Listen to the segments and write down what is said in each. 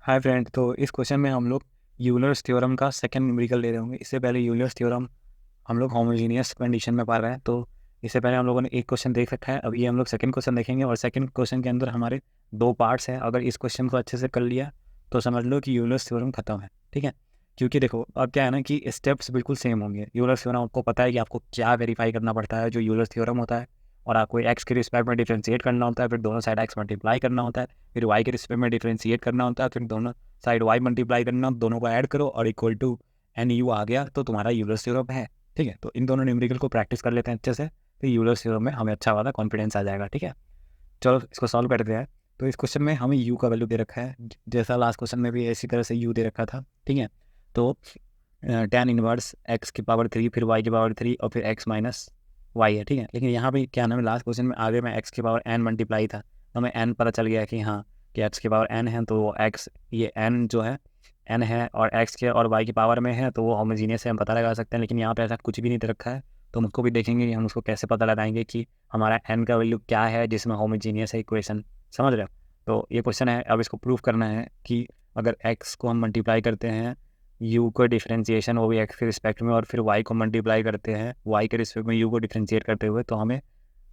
Hi friend. तो इस question में हम लोग यूलर्स थ्योरम का सेकंड न्यूमेरिकल ले रहे होंगे। इससे पहले यूलर्स थ्योरम हम लोग होमोजीनियस कंडीशन में पढ़ रहे हैं। तो इससे पहले हम लोगों ने एक क्वेश्चन देख रखा है। अभी हम लोग सेकंड क्वेश्चन देखेंगे और सेकंड क्वेश्चन के अंदर हमारे दो पार्ट्स हैं। अगर इस क्वेश्चन को अच्छे से कर लिया तो समझ लो कि यूलर्स थ्योरम खत्म है। ठीक है, क्योंकि देखो अब क्या है ना कि स्टेप्स बिल्कुल सेम होंगे। यूलर्स थ्योरम आपको पता है कि आपको क्या वेरीफाई करना पड़ता है जो यूलर्स थ्योरम होता है, और आपको एक्स के रिस्पेक्ट में डिफ्रेंशिएट करना होता है, फिर दोनों साइड एक्स मल्टीप्लाई करना होता है, फिर वाई के रिस्पेक्ट में डिफ्रेंशिएट करना होता है, फिर दोनों साइड वाई मल्टीप्लाई करना, दोनों को ऐड करो और इक्वल टू एन यू आ गया तो तुम्हारा यूलर्स थ्योरम है। ठीक है, तो इन दोनों न्यूमेरिकल को प्रैक्टिस कर लेते हैं अच्छे से, तो यूलर्स थ्योरम में हमें अच्छा वाला कॉन्फिडेंस आ जाएगा। ठीक है, चलो इसको सॉल्व करते हैं। तो इस क्वेश्चन में हमें यू का वैल्यू दे रखा है, जैसा लास्ट क्वेश्चन में भी इसी तरह से यू दे रखा था। ठीक है, तो tan इनवर्स एक्स की पावर 3 फिर वाई की पावर 3 और फिर एक्स माइनस वाई है। ठीक है, लेकिन यहाँ पे क्या नाम है, लास्ट क्वेश्चन में आगे में एक्स की पावर n मल्टीप्लाई था, तो हमें n पता चल गया कि हाँ कि एक्स की पावर n है, तो वो एक्स ये n जो है n है और x के और y की पावर में है, तो वो होमोजीनियस है, हम पता लगा सकते हैं। लेकिन यहाँ पे ऐसा कुछ भी नहीं दे रखा है, तो हम उसको भी देखेंगे कि हम उसको कैसे पता लगाएंगे कि हमारा n का वैल्यू क्या है जिसमें होमोजीनियस है इक्वेशन। समझ रहे हो? तो ये क्वेश्चन है, अब इसको प्रूव करना है कि अगर x को हम मल्टीप्लाई करते हैं u को डिफ्रेंशिएशन वो भी x के रिस्पेक्ट में, और फिर y को मल्टीप्लाई करते हैं y के रिस्पेक्ट में u को डिफ्रेंशिएट करते हुए, तो हमें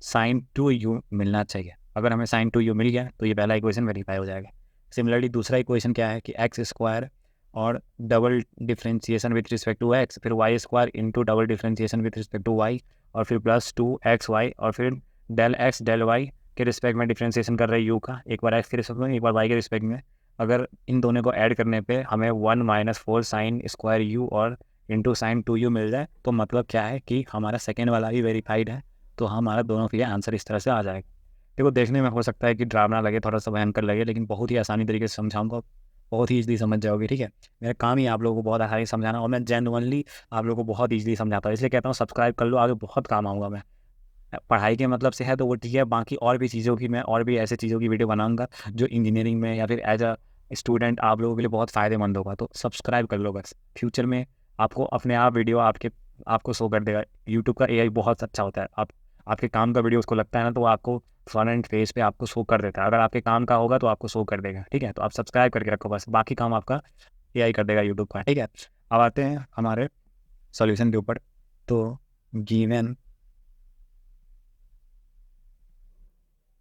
साइन 2u मिलना चाहिए। अगर हमें साइन 2u मिल गया तो ये पहला इक्वेशन वेरीफाई हो जाएगा। सिमिलरली दूसरा इक्वेशन क्या है कि एक्स स्क्वायर और double differentiation with respect to x, फिर y square into double differentiation with respect to y, और फिर प्लस 2xy, और फिर डेल एक्स डेल वाई के रिस्पेक्ट में डिफ्रेंशिएशन कर रहे हैं यू का, एक बार एक्स के रिस्पेक्ट में एक बार वाई के रिस्पेक्ट में। अगर इन दोनों को ऐड करने पे हमें 1 - 4 साइन स्क्वायर यू और इंटू साइन 2u मिल जाए, तो मतलब क्या है कि हमारा सेकेंड वाला भी वेरीफाइड है, तो हमारा दोनों के लिए आंसर इस तरह से आ जाएगा। देखो देखने में हो सकता है कि ड्रामा लगे, थोड़ा सा भयंकर लगे, लेकिन बहुत ही आसानी तरीके से समझाऊंगा, बहुत ही ईजिली समझ जाओगे। ठीक है, मेरा काम ही आप लोगों को बहुत आसानी से समझाना, और मैं जेन्युइनली आप लोगों को बहुत ईजिली समझाता हूँ, इसलिए कहता हूँ सब्सक्राइब कर लो, आगे बहुत काम आऊँगा मैं। पढ़ाई के मतलब से है तो वो ठीक है, बाकी और भी चीज़ों की मैं और भी ऐसे चीज़ों की वीडियो बनाऊंगा जो इंजीनियरिंग में या फिर एज अ स्टूडेंट आप लोगों के लिए बहुत फ़ायदेमंद होगा। तो सब्सक्राइब कर लो बस, फ्यूचर में आपको अपने आप वीडियो आपको शो कर देगा। यूट्यूब का एआई बहुत अच्छा होता है, आपके काम का वीडियो उसको लगता है ना, तो वो आपको फ्रंट पेज पे आपको शो कर देता है। अगर आपके काम का होगा तो आपको शो कर देगा। ठीक है, तो आप सब्सक्राइब करके रखो बस, बाकी काम आपका एआई कर देगा यूट्यूब का। ठीक है, अब आते हैं हमारे सॉल्यूशन के ऊपर। तो given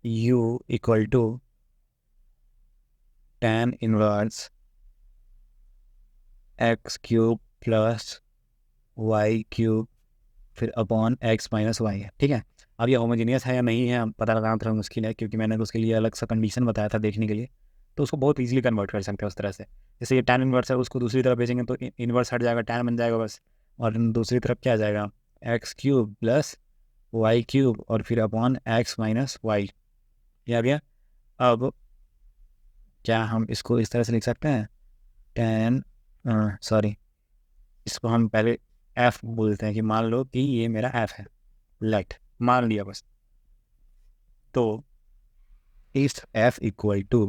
u equal to tan inverse x cube plus y cube फिर अपॉन एक्स माइनस वाई है। ठीक है, अब ये होमोजीनियस है या नहीं है पता लगाना थोड़ा मुश्किल है, क्योंकि मैंने तो उसके लिए अलग सा कंडीशन बताया था देखने के लिए, तो उसको बहुत इजीली कन्वर्ट कर सकते हैं उस तरह से। जैसे ये tan इनवर्स है, उसको दूसरी तरफ भेजेंगे तो इनवर्स हट जाएगा, tan बन जाएगा बस, और दूसरी तरफ क्या आ जाएगा, x cube plus y cube और फिर अपॉन एक्स माइनस वाई। ये आ गया। अब क्या हम इसको इस तरह से लिख सकते हैं, tan सॉरी, इसको हम पहले f बोलते हैं कि मान लो कि ये मेरा f है, लेट मान लिया बस। तो इस f equal to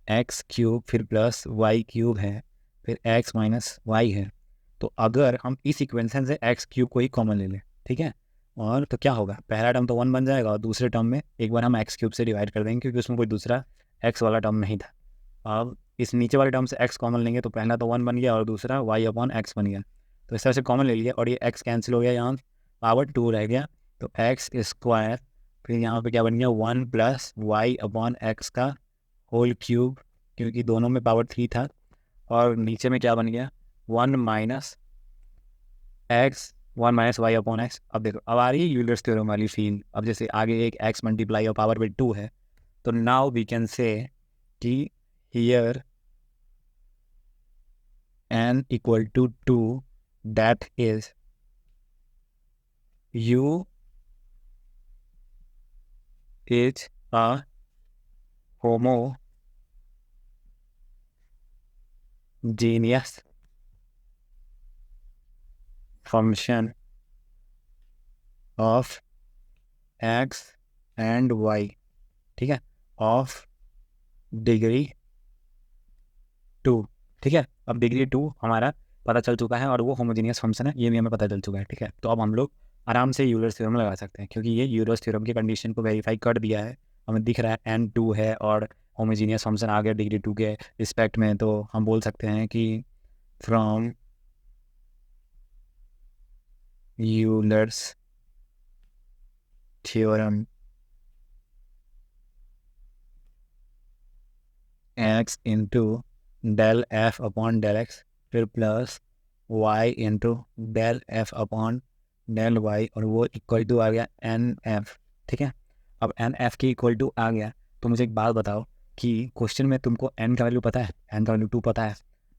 x cube फिर प्लस वाई क्यूब है, फिर x माइनस वाई है। तो अगर हम इस इक्वेशन से एक्स क्यूब को ही कॉमन ले लें, ठीक है, और तो क्या होगा, पहला टर्म तो 1 बन जाएगा और दूसरे टर्म में एक बार हम एक्स क्यूब से डिवाइड कर देंगे, क्योंकि उसमें कोई दूसरा एक्स वाला टर्म नहीं था। अब इस नीचे वाले टर्म से एक्स कॉमन लेंगे, तो पहला तो 1 बन गया और दूसरा वाई अपॉन एक्स बन गया। तो इस तरह से कॉमन ले लिया और ये एक्स कैंसिल हो गया, यहाँ पावर 2 रह गया, तो एक्स स्क्वायर फिर यहाँ पे क्या बन गया 1 प्लस वाई अपॉन एक्स का होल क्यूब, क्योंकि दोनों में पावर 3 था, और नीचे में क्या बन गया 1 माइनस वाई अपॉन एक्स। अब देखो अब आ रही है यूलर्स थ्योरम वाली फील। अब जैसे आगे एक एक्स मल्टीप्लाई और पावर में 2 है, तो नाउ वी कैन से कि here n equal to 2, that is u is a homogeneous function of x and y। ठीक है, ऑफ डिग्री 2। ठीक है, अब डिग्री 2 हमारा पता चल चुका है और वो होमोजीनियस फंक्शन है, ये भी हमें पता चल चुका है। ठीक है, तो अब हम लोग आराम से यूलर्स थ्योरम लगा सकते हैं, क्योंकि ये यूलर्स थ्योरम की कंडीशन को वेरीफाई कर दिया है, हमें दिख रहा है n 2 है और होमोजीनियस फंक्शन आ गया डिग्री 2 के रिस्पेक्ट में, तो हम बोल सकते हैं कि from Euler's theorem x into del f upon del x फिर plus y into del f upon del y, और वो इक्वल टू आ गया एन एफ। ठीक है, अब एन एफ की इक्वल टू आ गया, तो मुझे एक बात बताओ कि क्वेश्चन में तुमको एन का वैल्यू पता है, एन का वैल्यू 2 पता है,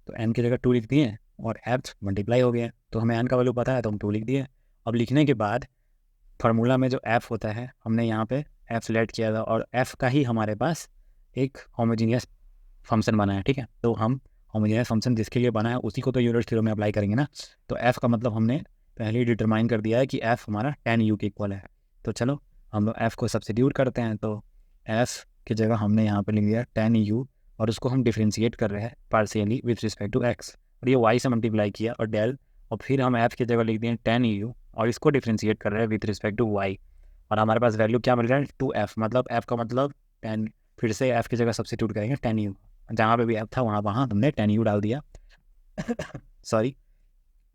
तो एन की जगह 2 लिख दिए और एफ मल्टीप्लाई हो गया, तो हमें एन का वैल्यू पता है तो हम 2 लिख दिए। अब लिखने के बाद फार्मूला में जो एफ होता है हमने यहाँ पे एफ सेलेक्ट किया था, और एफ का ही हमारे पास एक होमोजीनियस फंक्शन बना है। ठीक है, तो हम होमोजेनियस फंक्शन जिसके लिए बना है उसी को तो यूलर थ्योरम में अप्लाई करेंगे ना। तो एफ का मतलब हमने पहले ही डिटरमाइन कर दिया है कि एफ हमारा tan u के इक्वल है। तो चलो हम लोग एफ को सब्स्टिट्यूट करते हैं, तो एफ की जगह हमने यहाँ पे लिख दिया tan u, और उसको हम डिफ्रेंशिएट कर रहे हैं partially with respect to x, और ये y से मल्टीप्लाई किया और डेल, और फिर हम एफ की जगह लिख दिए tan u और इसको डिफ्रेंशिएट कर रहे हैं विथ रिस्पेक्ट टू y, और हमारे पास वैल्यू क्या मिल रहा है 2f, मतलब f का मतलब tan, फिर से f की जगह सब्स्टिट्यूट करेंगे tan u, जहाँ पे भी f था वहाँ हमने tan u डाल दिया सॉरी।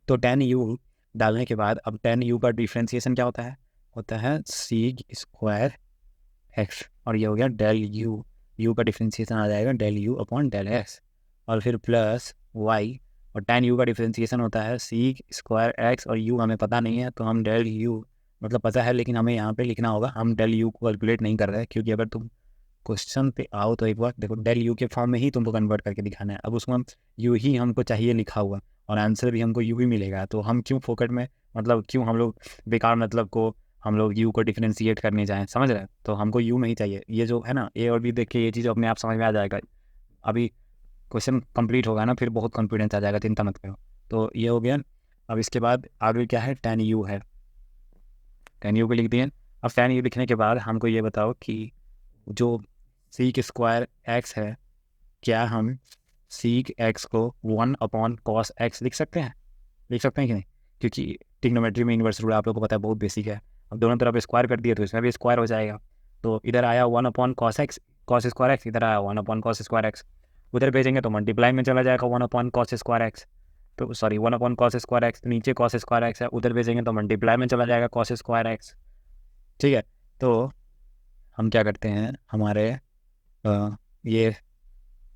तो tan u डालने के बाद अब tan u का डिफ्रेंसिएशन क्या होता है सीक स्क्वायर x, और ये हो गया डेल u का डिफ्रेंसिएशन आ जाएगा del u upon del x, और फिर प्लस y, और tan u का डिफ्रेंसिएशन होता है सीक स्क्वायर x, और u हमें पता नहीं है तो हम डेल u, मतलब पता है लेकिन हमें यहाँ पे लिखना होगा, हम डेल u को कैलकुलेट नहीं कर रहे हैं, क्योंकि अगर तुम क्वेश्चन पे आओ तो एक बार देखो डेल यू के फॉर्म में ही तुमको कन्वर्ट करके दिखाना है। अब उसमें हम यू ही हमको चाहिए लिखा हुआ, और आंसर भी हमको यू ही मिलेगा, तो हम क्यों फोकट में, मतलब क्यों हम लोग बेकार मतलब को हम लोग यू को डिफ्रेंशिएट करने जाएं, समझ रहे हैं। तो हमको यू में ही चाहिए, ये जो है ना ए और बी देख के ये चीज़ अपने आप समझ में आ जाएगा। अभी क्वेश्चन कंप्लीट होगा ना फिर बहुत कॉन्फिडेंस आ जाएगा, चिंता मत करो। तो ये हो गया। अब इसके बाद आगे क्या है, tan यू है, tan यू को लिख दिए। अब tan यू लिखने के बाद हमको ये बताओ कि जो सीक स्क्वायर एक्स है, क्या हम सीक एक्स को 1 अपॉन कॉस एक्स लिख सकते हैं कि नहीं, क्योंकि ट्रिग्नोमेट्री में इन्वर्स रूल आप लोगों को पता है बहुत बेसिक है। अब दोनों तरफ स्क्वायर कर दिए तो इसमें भी स्क्वायर हो जाएगा, तो इधर आया 1 upon cos x cos square x, इधर आया 1 अपॉन कॉस स्क्वायर एक्स, उधर भेजेंगे तो मल्टीप्लाई में चला जाएगा 1 अपॉन कॉस स्क्वायर एक्स, तो sorry 1 upon cos square x, तो नीचे कॉस स्क्वायर एक्स है, उधर भेजेंगे तो मल्टीप्लाई में चला जाएगा कॉस स्क्वायर एक्स। ठीक है, तो हम क्या करते हैं, हमारे ये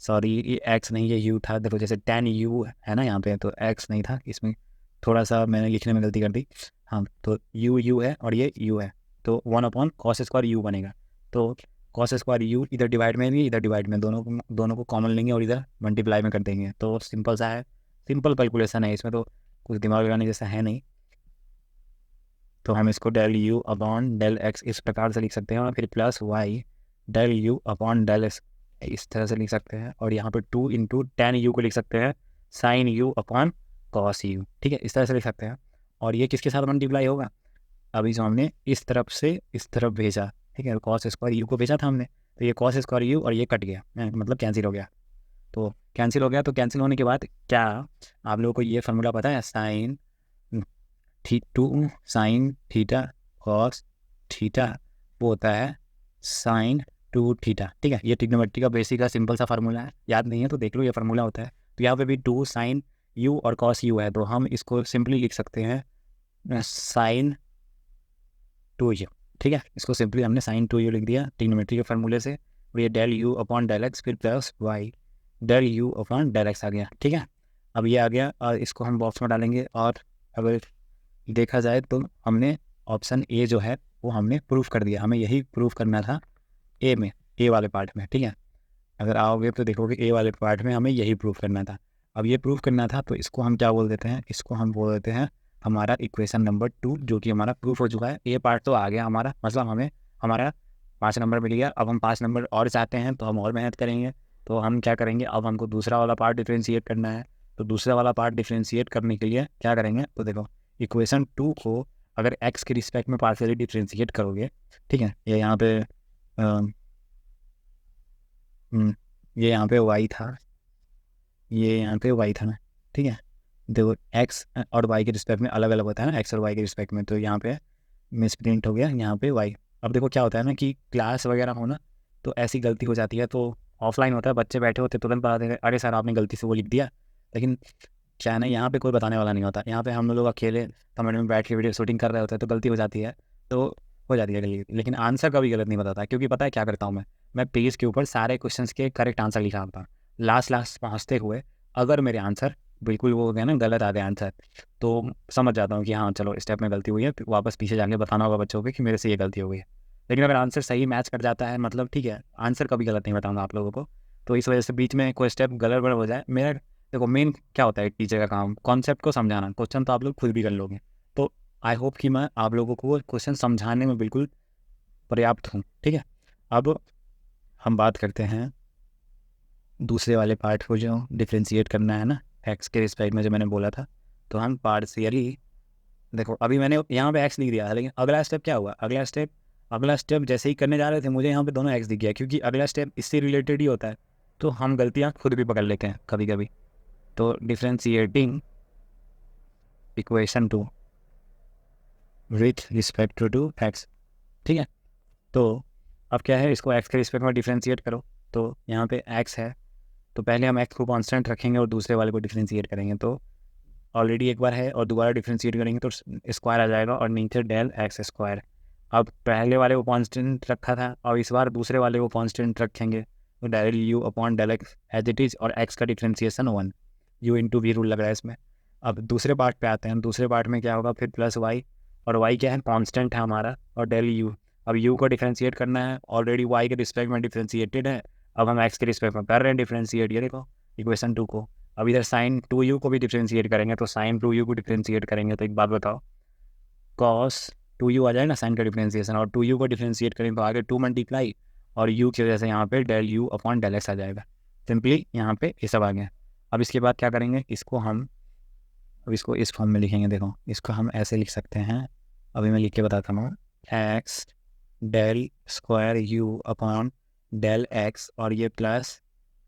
सॉरी ये एक्स नहीं ये यू था, देखो जैसे tan यू है ना यहाँ पे, तो एक्स नहीं था इसमें, थोड़ा सा मैंने लिखने में गलती कर दी। हाँ, तो यू है और ये यू है, तो 1 अपॉन कॉस स्क्वायर यू बनेगा, तो कॉस स्क्वायर यू इधर डिवाइड में भी इधर डिवाइड में, दोनों को कॉमन लेंगे और इधर मल्टीप्लाई में कर देंगे, तो सिंपल सा है, सिंपल कैलकुलेशन है, इसमें तो कुछ दिमाग लगाने जैसा है नहीं। तो हम इसको del u upon del x इस प्रकार से लिख सकते हैं, और फिर plus y del u upon del x इस तरह से लिख सकते हैं, और यहाँ पे 2 इंटू tan यू को लिख सकते हैं sine u upon cos u. ठीक है, इस तरह से लिख सकते हैं, और ये किसके साथ मल्टीप्लाई होगा, अभी जो हमने इस तरफ से इस तरफ भेजा, ठीक है, कॉस स्क्वायर यू को भेजा था हमने, तो ये कॉस स्क्वायर यू और ये कट गया, मतलब कैंसिल हो गया, तो कैंसिल हो गया, तो कैंसिल होने के बाद क्या आप लोगों को ये फार्मूला पता है, sine 2 sine theta cos theta, वो होता है साइन 2 थीटा। ठीक है, ये ट्रिग्नोमेट्री का बेसिक का सिंपल सा फार्मूला है, याद नहीं है तो देख लो, ये फार्मूला होता है। तो यहाँ पे भी 2 साइन यू और कॉस यू है, तो हम इसको सिंपली लिख सकते हैं साइन 2 यू। ठीक है, इसको सिंपली हमने साइन 2 यू लिख दिया ट्रिग्नोमेट्री के फार्मूले से, और ये del u upon del x फिर plus y del u upon del x आ गया। ठीक है, अब ये आ गया और इसको हम बॉक्स में डालेंगे, और अगर देखा जाए तो हमने ऑप्शन ए जो है वो हमने प्रूफ कर दिया, हमें यही प्रूफ करना था ए में, ए वाले पार्ट में। ठीक है, अगर आओगे तो देखोगे ए वाले पार्ट में हमें यही प्रूफ करना था। अब ये प्रूफ करना था तो इसको हम क्या बोल देते हैं, इसको हम बोल देते हैं हमारा इक्वेशन नंबर 2, जो कि हमारा प्रूफ हो चुका है। ए पार्ट तो आ गया हमारा, मतलब हमें हमारा 5 नंबर मिल गया। अब हम 5 नंबर और चाहते हैं तो हम और मेहनत करेंगे, तो हम क्या करेंगे, अब हमको दूसरा वाला पार्ट डिफ्रेंशिएट करना है। तो दूसरा वाला पार्ट डिफ्रेंशिएट करने के लिए क्या करेंगे, तो देखो इक्वेशन 2 को अगर x के रिस्पेक्ट में पार्शियली डिफ्रेंशिएट करोगे, ठीक है, ये यहाँ पे ये यहाँ पे y था, ये यहाँ पे y था ना, ठीक है, देखो x और y के रिस्पेक्ट में अलग अलग होता है ना, x और y के रिस्पेक्ट में, तो यहाँ पे मिसप्रिंट हो गया यहाँ पे y। अब देखो क्या होता है ना कि क्लास वगैरह हो ना, तो ऐसी गलती हो जाती है, तो ऑफलाइन होता है, बच्चे बैठे होते तुरंत बता देते अरे सर आपने गलती से वो लिख दिया। लेकिन क्या है ना, यहाँ पे कोई बताने वाला नहीं होता, यहाँ पे हम लोग अकेले कमेंट में बैठ के वीडियो शूटिंग कर रहे होते हैं, तो गलती हो जाती है, तो हो जाती है गलती। लेकिन आंसर कभी गलत नहीं बताता, क्योंकि पता है क्या करता हूँ मैं पेज के ऊपर सारे क्वेश्चंस के करेक्ट आंसर लिखा होता हूँ। लास्ट पहुँचते हुए अगर मेरे आंसर बिल्कुल वो हो गया ना, गलत आ गए आंसर, तो समझ जाता हूँ कि हाँ चलो स्टेप में गलती हुई है, वापस पीछे जाके बताना होगा बच्चों को कि मेरे से ये गलती हो गई है। लेकिन अगर आंसर सही मैच कर जाता है, मतलब ठीक है, आंसर कभी गलत नहीं बताऊँगा आप लोगों को। तो इस वजह से बीच में कोई स्टेप गलत बड़ हो जाए, मेरा देखो मेन क्या होता है टीचर का काम, कॉन्सेप्ट को समझाना। क्वेश्चन तो आप लोग खुद भी कर लोगे, तो आई होप कि मैं आप लोगों को क्वेश्चन समझाने में बिल्कुल पर्याप्त हूँ। ठीक है, अब हम बात करते हैं दूसरे वाले पार्ट को, जो डिफ्रेंशिएट करना है ना एक्स के रिस्पेक्ट में, जो मैंने बोला था। तो हम पार्शियली, देखो अभी मैंने यहाँ पे एक्स लिख दिया है, लेकिन अगला स्टेप क्या हुआ, अगला स्टेप जैसे ही करने जा रहे थे मुझे यहाँ पे दोनों एक्स दिख गया, क्योंकि अगला स्टेप इससे रिलेटेड ही होता है। तो हम गलतियाँ खुद भी पकड़ लेते हैं कभी कभी। तो differentiating equation two with respect to x, ठीक है। तो अब क्या है, इसको एक्स के रिस्पेक्ट में डिफ्रेंशिएट करो। तो यहाँ पे एक्स है, तो पहले हम एक्स को कांस्टेंट रखेंगे और दूसरे वाले को डिफ्रेंशिएट करेंगे। तो ऑलरेडी एक बार है और दोबारा डिफ्रेंशिएट करेंगे तो स्क्वायर आ जाएगा और नीचे डेल एक्स स्क्वायर। अब पहले वाले को कांस्टेंट रखा था और इस बार दूसरे वाले को कांस्टेंट रखेंगे, तो directly u upon del x as it is, और एक्स का differentiation 1, u into v rule लग रहा है इसमें। अब दूसरे पार्ट पे आते हैं, दूसरे पार्ट में क्या होगा फिर प्लस वाई, और वाई क्या है कांस्टेंट है हमारा, और डेल यू। अब यू को डिफ्रेंशिएट करना है, ऑलरेडी वाई के रिस्पेक्ट में डिफ्रेंशिएटेड है, अब हम एक्स के रिस्पेक्ट में कर रहे हैं डिफ्रेंशिएट, ये देखो इक्वेशन 2 को। अब इधर साइन 2u को भी डिफ्रेंशिएट करेंगे, तो साइन 2u को डिफ्रेंशिएट करेंगे तो एक बात बताओ, कॉस 2u आ जाए ना साइन का डिफ्रेंशिएशन, और 2u को डिफ्रेंशिएट करेंगे तो आगे 2 मल्टीप्लाई और u की वजह से यहाँ पे del u upon del x आ जाएगा। सिंपली यहाँ पे ये सब आ गया। अब इसके बाद क्या करेंगे, अब इसको इस फॉर्म में लिखेंगे। देखो इसको हम ऐसे लिख सकते हैं, अभी मैं लिख के बताता हूँ, x del square u upon del x, और ये plus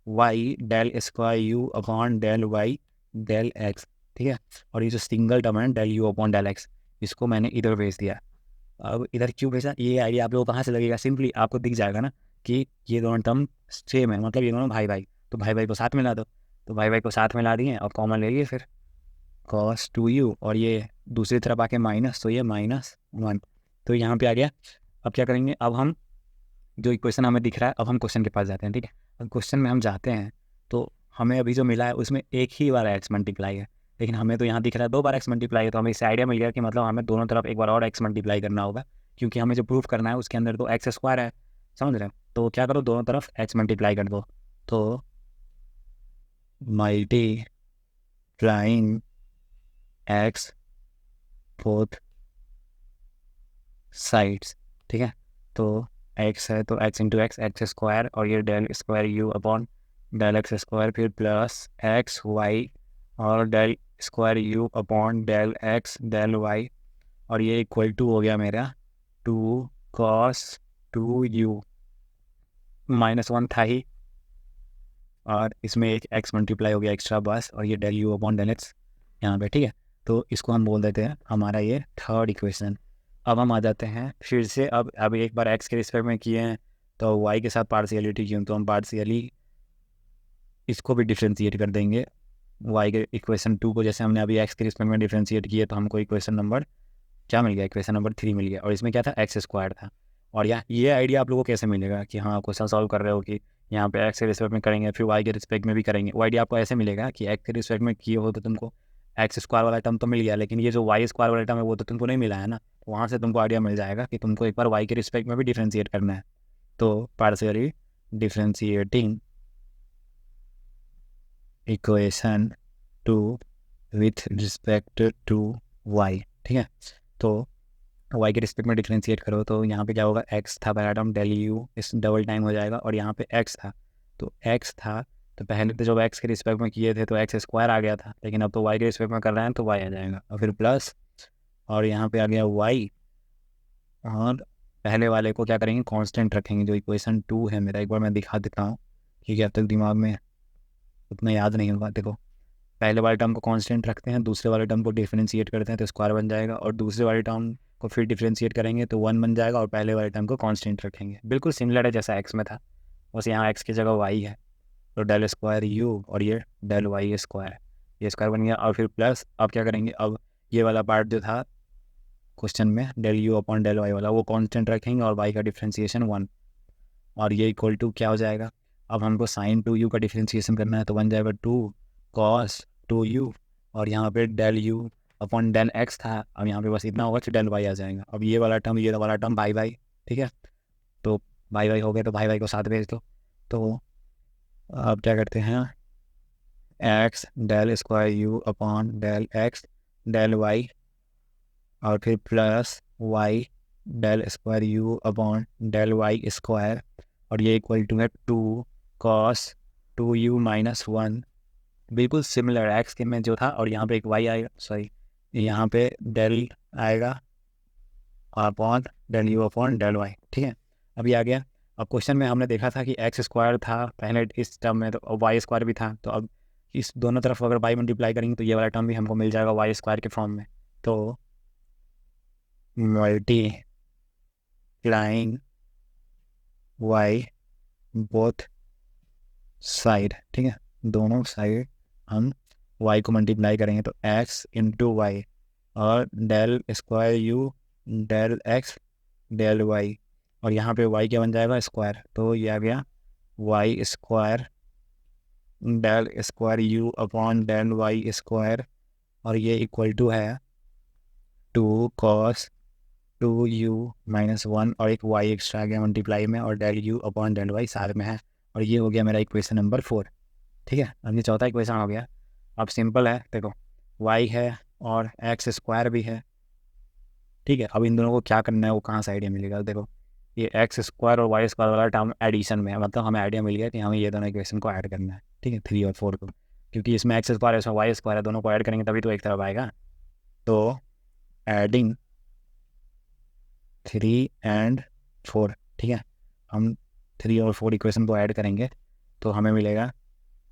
y del square u upon del y del x, ठीक है। और ये जो सिंगल टर्म है del u upon del x, इसको मैंने इधर भेज दिया। अब इधर क्यों भेजा, ये आइडिया आप लोगों को कहाँ से लगेगा, सिंपली आपको दिख जाएगा ना कि ये दोनों टर्म सेम है, मतलब ये दोनों भाई भाई, तो भाई भाई को साथ में ला दो। तो भाई भाई को साथ में ला दिए और कॉमन ले लिए फिर कॉस 2u, और ये दूसरी तरफ आके माइनस, तो ये -1, तो यहाँ पे आ गया। अब क्या करेंगे, अब हम जो इक्वेशन हमें दिख रहा है, अब हम क्वेश्चन के पास जाते हैं, ठीक है। अब क्वेश्चन में हम जाते हैं तो हमें अभी जो मिला है उसमें एक ही बार एक्स मल्टीप्लाई है, लेकिन हमें तो यहाँ दिख रहा है 2 बार एक्स मल्टीप्लाई है। तो हमें इससे आइडिया मिल गया कि मतलब हमें दोनों तरफ एक बार और एक्स मल्टीप्लाई करना होगा, क्योंकि हमें जो प्रूफ करना है उसके अंदर तो एक्स स्क्वायर है, समझ रहे हो। तो क्या करो, दोनों तरफ एक्स मल्टीप्लाई कर दो। तो मल्टीप्लाइंग एक्स बोथ साइड्स, ठीक है। तो एक्स है तो x into x, x square, और ये del square u upon del x square, फिर प्लस एक्स वाई और del square u upon del x del y, और ये इक्वल टू हो गया मेरा 2 कॉस 2u, -1 था ही, और इसमें एक एक्स मल्टीप्लाई हो गया एक्स्ट्रा बस, और ये del u upon del x यहाँ पे, ठीक है। तो इसको हम बोल देते हैं हमारा ये थर्ड इक्वेशन। अब हम आ जाते हैं फिर से, अब एक बार एक्स के रिस्पेक्ट में किए हैं तो वाई के साथ पार्शियलिटी की, तो हम पार्शियली इसको भी डिफ्रेंशिएट कर देंगे वाई के इक्वेशन 2 को, जैसे हमने अभी एक्स के रिस्पेक्ट में डिफ्रेंशिएट किया, तो हमको इक्वेशन नंबर क्या मिल गया, इक्वेशन नंबर 3 मिल गया। और इसमें क्या था, एक्स स्क्वायर था। और ये आइडिया आप लोगों को कैसे मिलेगा कि हाँ क्वेश्चन सॉल्व कर रहे हो कि यहाँ पे एक्स के रिस्पेक्ट में करेंगे फिर वाई के रिस्पेक्ट में भी करेंगे, वो आइडिया आपको ऐसे मिलेगा कि एक्स के रिस्पेक्ट में किए हो तो तुमको एक्स स्क्वायर वाला टर्म तो मिल गया, लेकिन ये जो वाई स्क्वायर वाला टर्म है वो तो तुमको नहीं मिला है ना, तो वहाँ से तुमको आइडिया मिल जाएगा कि तुमको एक बार वाई के रिस्पेक्ट में भी डिफ्रेंशिएट करना है। तो partially differentiating equation 2 with respect to y, ठीक है। तो वाई के रिस्पेक्ट में डिफ्रेंशिएट करो तो यहाँ पे क्या होगा, एक्स था पहला टर्म डेल यू, इस डबल टाइम हो जाएगा, और यहाँ पे एक्स था, तो एक्स था तो पहले तो जब एक्स के रिस्पेक्ट में किए थे तो एक्स स्क्वायर आ गया था, लेकिन अब तो वाई के रिस्पेक्ट में कर रहे हैं तो वाई आ जाएगा, और फिर प्लस, और यहाँ पे आ गया वाई, और पहले वाले को क्या करेंगे, कांस्टेंट रखेंगे। जो इक्वेशन 2 है मेरा, एक बार मैं दिखा देता हूँ क्योंकि अब तक दिमाग में उतना याद नहीं होगा। देखो पहले वाले टर्म को कांस्टेंट रखते हैं, दूसरे वाले टर्म को डिफ्रेंशिएट करते हैं तो स्क्वायर बन जाएगा, और दूसरे वाले टर्म को फिर डिफ्रेंशिएट करेंगे तो 1 बन जाएगा, और पहले वाले टर्म को कांस्टेंट रखेंगे। बिल्कुल सिमिलर है जैसा एक्स में था। बस यहाँ एक्स की जगह वाई है, तो डेल स्क्वायर यू और ये डेल वाई स्क्वायर, ये स्क्वायर बन गया। और फिर प्लस अब क्या करेंगे, अब ये वाला पार्ट जो था क्वेश्चन में del u upon del y वाला वो कांस्टेंट रखेंगे और वाई का डिफ्रेंसिएशन 1, और ये इक्वल टू क्या हो जाएगा, अब हमको साइन 2u का डिफ्रेंसिएशन करना है तो बन जाएगा 2 cos 2u, और यहाँ पे del u upon del x था, अब यहाँ पे बस इतना होगा कि डेल वाई आ जाएगा। अब ये वाला टर्म बाई बाई, ठीक है, तो बाई बाई हो गया, तो भाई को साथ भेज दो। तो अब क्या करते हैं, x del square u upon del x del y, और फिर plus y del square u upon del y square, और ये इक्वल टू है 2 cos 2u माइनस 1, बिल्कुल सिमिलर एक्स के में जो था, और यहाँ पे एक वाई आएगा, सॉरी यहाँ पे डेल आएगा upon del u upon del y, ठीक है। अभी आ गया, अब क्वेश्चन में हमने देखा था कि एक्स स्क्वायर था पहले इस टर्म में, तो वाई स्क्वायर भी था, तो अब इस दोनों तरफ अगर वाई मल्टीप्लाई करेंगे तो ये वाला टर्म भी हमको मिल जाएगा वाई स्क्वायर के फॉर्म में, तो मल्टीप्लाइंग वाई बोथ साइड, ठीक है, दोनों साइड हम y को मल्टीप्लाई करेंगे तो x इंटू वाई, और del square u del x del y, और यहाँ पे y क्या बन जाएगा स्क्वायर, तो ये आ गया y square del square u upon del y square, और ये इक्वल टू है 2 cos 2u माइनस 1, और एक y एक्स्ट्रा आ गया मल्टीप्लाई में, और del u upon del y साथ में है, और ये हो गया मेरा इक्वेशन नंबर 4, ठीक है। अब ये चौथा इक्वेशन हो गया। अब सिंपल है, देखो y है और x स्क्वायर भी है, ठीक है। अब इन दोनों को क्या करना है वो कहाँ से आइडिया मिलेगा, देखो ये एक्स स्क्वायर और वाई स्क्वायर वाला टर्म एडिशन में है, मतलब हमें आइडिया मिल गया कि हमें ये दोनों इक्वेशन को ऐड करना है, ठीक है, 3 और 4 को, क्योंकि इसमें एक्स स्क्वायर है इसमें वाई स्क्वायर है, दोनों को ऐड करेंगे तभी तो एक तरफ आएगा। तो एडिंग 3 एंड 4, ठीक है, हम 3 और 4 इक्वेशन को ऐड करेंगे तो हमें मिलेगा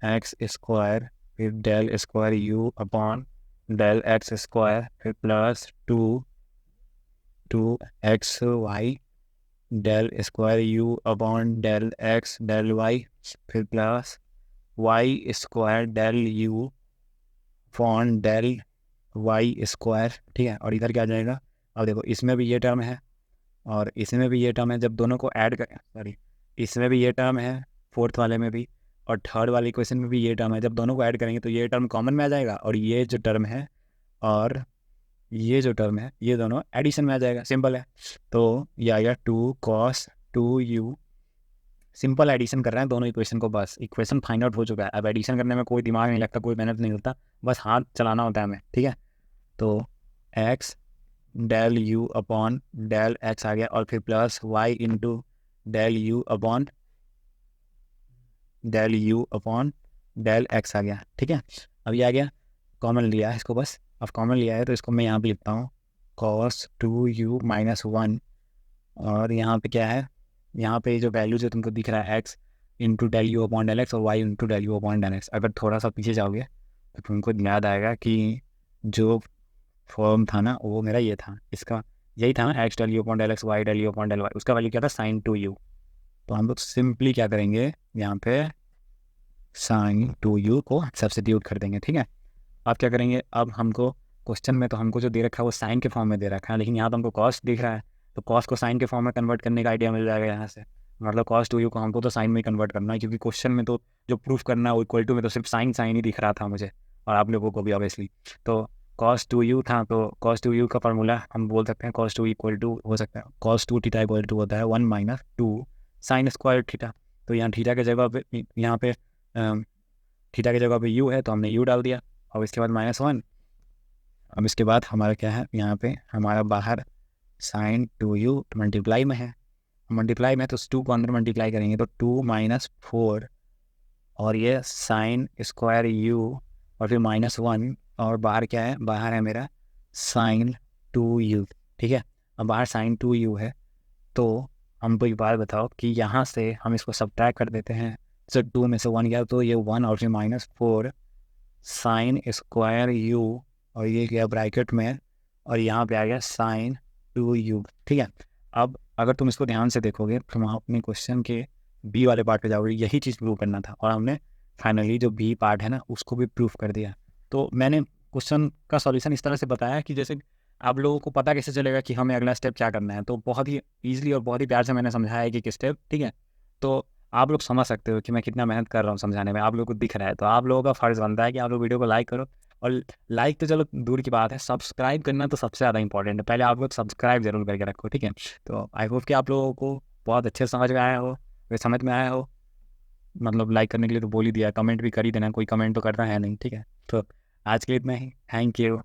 एक्स स्क्वायर फिर del square u upon del x square फिर plus 2 x y del square u upon del x del y, फिर plus y square del u upon del y square, ठीक है। और इधर क्या आ जाएगा, अब देखो इसमें भी ये टर्म है और इसमें भी ये टर्म है, जब दोनों को ऐड करें, सॉरी इसमें भी ये टर्म है फोर्थ वाले में भी, और थर्ड वाले क्वेश्चन में भी ये टर्म है, जब दोनों को ऐड करेंगे तो ये टर्म कॉमन में आ जाएगा, और ये जो टर्म है और ये जो टर्म है ये दोनों एडिशन में आ जाएगा, सिंपल है। तो ये आएगा 2 cos 2u, सिंपल एडिशन कर रहे हैं दोनों इक्वेशन को, बस इक्वेशन फाइंड आउट हो चुका है। अब एडिशन करने में कोई दिमाग नहीं लगता, कोई मेहनत नहीं होता, बस हाथ चलाना होता है हमें, ठीक है। तो x del u upon del x आ गया, और फिर plus y into del u upon del x आ गया, ठीक है। अब ये आ गया, कॉमन लिया है इसको बस, अब कॉमन लिया है तो इसको मैं यहाँ पे लिखता हूँ cos 2u माइनस 1, और यहाँ पे क्या है, यहाँ पे जो वैल्यू जो तुमको दिख रहा है x into del u upon del x और y into del u upon del x, अगर थोड़ा सा पीछे जाओगे तो तुमको याद आएगा कि जो फॉर्म था ना वो मेरा ये था, इसका यही था ना, x del u upon del x y del u upon del y, उसका वैल्यू क्या था साइन 2u, तो हम लोग सिंपली क्या करेंगे यहाँ पे साइन 2u को सब्स्टिट्यूट कर देंगे, ठीक है। अब क्या करेंगे, अब हमको क्वेश्चन में तो हमको जो दे रखा है वो साइन के फॉर्म में दे रखा है, लेकिन यहाँ तो हमको कॉस दिख रहा है, तो कॉस को साइन के फॉर्म में कन्वर्ट करने का आइडिया मिल जाएगा यहाँ से, मतलब cos 2u को हमको तो साइन में कन्वर्ट करना है, क्योंकि क्वेश्चन में तो जो प्रूफ करना है वो इक्वल टू में तो सिर्फ साइन साइन ही दिख रहा था मुझे और आप लोगों को भी ऑब्वियसली। तो cos 2u था, तो cos 2u का फार्मूला हम बोल सकते हैं cos 2 इक्वल टू हो सकता है cos 2 थीटा इक्वल टू होता है 1 माइनस 2 साइन स्क्वायर थीटा, तो यहाँ थीटा के जगह पे यहाँ पे थीटा की जगह पे u है तो हमने u डाल दिया, और इसके बाद -1। अब इसके बाद हमारा क्या है, यहाँ पे हमारा बाहर साइन 2u मल्टीप्लाई में है, मल्टीप्लाई में तो 2 को अंदर मल्टीप्लाई करेंगे तो 2 माइनस 4, और ये साइन स्क्वायर u और फिर -1, और बाहर क्या है, बाहर है मेरा साइन 2u, ठीक है। अब बाहर साइन 2u है, तो हमको एक बात बताओ कि यहाँ से हम इसको सब्ट्रैक्ट कर देते हैं, तो 2 में से 1 गया तो ये 1, और फिर -4 साइन स्क्वायर u, और ये गया ब्रैकेट में, और यहाँ पे आ गया साइन 2u, ठीक है। अब अगर तुम इसको ध्यान से देखोगे तो हम अपने क्वेश्चन के बी वाले पार्ट पे जाओगे, यही चीज़ प्रूव करना था। और हमने फाइनली जो बी पार्ट है ना उसको भी प्रूव कर दिया। तो मैंने क्वेश्चन का सॉल्यूशन इस तरह से बताया कि जैसे आप लोगों को पता कैसे चलेगा कि हमें अगला स्टेप क्या करना है। तो बहुत ही ईजिली और बहुत ही प्यार से मैंने समझाया है कि स्टेप, ठीक है। तो आप लोग समझ सकते हो कि मैं कितना मेहनत कर रहा हूँ समझाने में, आप लोगों को दिख रहा है। तो आप लोगों का फ़र्ज़ बनता है कि आप लोग वीडियो को लाइक करो। और लाइक तो चलो दूर की बात है, सब्सक्राइब करना तो सबसे ज़्यादा इंपॉर्टेंट है। पहले आप लोग सब्सक्राइब जरूर करके रखो, ठीक है। तो आई होप कि आप लोगों को बहुत अच्छे से समझ में आया हो, समझ में आया हो। मतलब लाइक करने के लिए तो बोल ही दिया, कमेंट भी कर ही देना, कोई कमेंट तो करना है नहीं, ठीक है। तो आज के लिए इतना ही, थैंक यू।